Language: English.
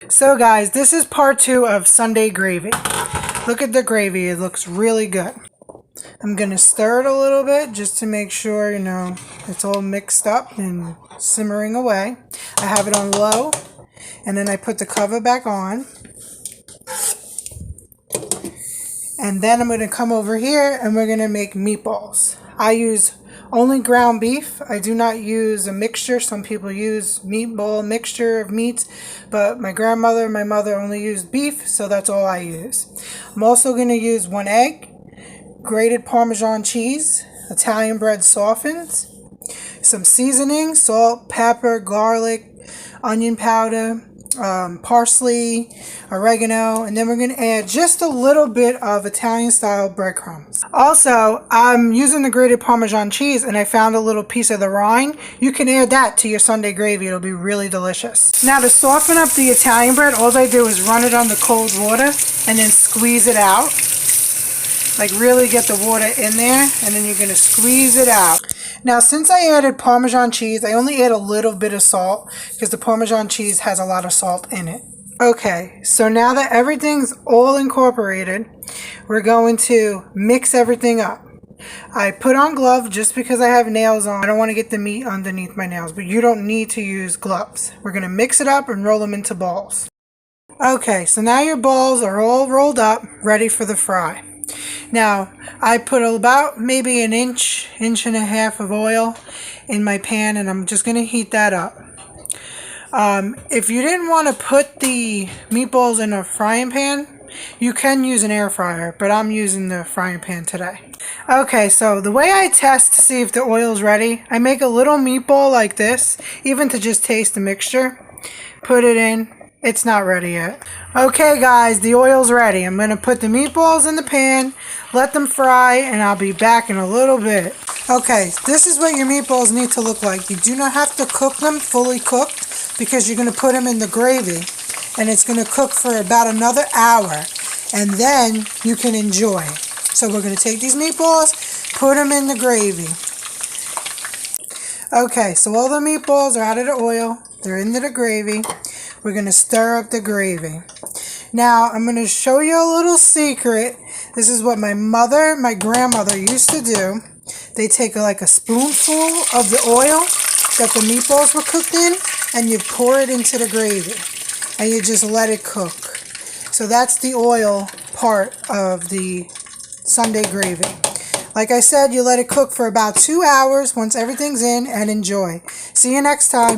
So guys, this is part 2 of Sunday gravy. Look at the gravy, it looks really good. I'm going to stir it a little bit just to make sure, it's all mixed up and simmering away. I have it on low, and then I put the cover back on. And then I'm going to come over here and we're going to make meatballs. I use only ground beef. I do not use a mixture. Some people use meatball mixture of meats, but my grandmother and my mother only used beef, so that's all I use. I'm also going to use 1 egg, grated Parmesan cheese, Italian bread softened, some seasoning, salt, pepper, garlic, onion powder, parsley, oregano, and then we're going to add just a little bit of Italian style breadcrumbs. Also, I'm using the grated Parmesan cheese and I found a little piece of the rind. You can add that to your Sunday gravy. It'll be really delicious. Now to soften up the Italian bread, all I do is run it under cold water and then squeeze it out. Like really get the water in there, and then you're going to squeeze it out. Now since I added Parmesan cheese, I only add a little bit of salt because the Parmesan cheese has a lot of salt in it. Okay, so now that everything's all incorporated, we're going to mix everything up. I put on gloves just because I have nails on. I don't want to get the meat underneath my nails, but you don't need to use gloves. We're going to mix it up and roll them into balls. Okay, so now your balls are all rolled up, ready for the fry. Now, I put about maybe an inch and a half of oil in my pan, and I'm just going to heat that up. If you didn't want to put the meatballs in a frying pan, you can use an air fryer, but I'm using the frying pan today. Okay, so the way I test to see if the oil's ready, I make a little meatball like this, even to just taste the mixture. Put it in. It's not ready yet. Okay guys, the oil's ready. I'm going to put the meatballs in the pan, let them fry, and I'll be back in a little bit. Okay, this is what your meatballs need to look like. You do not have to cook them fully cooked because you're going to put them in the gravy and it's going to cook for about another hour and then you can enjoy. So we're going to take these meatballs, put them in the gravy. Okay, so all the meatballs are out of the oil. They're into the gravy. We're going to stir up the gravy. Now, I'm going to show you a little secret. This is what my grandmother used to do. They take like a spoonful of the oil that the meatballs were cooked in, and you pour it into the gravy. And you just let it cook. So that's the oil part of the Sunday gravy. Like I said, you let it cook for about 2 hours once everything's in, and enjoy. See you next time.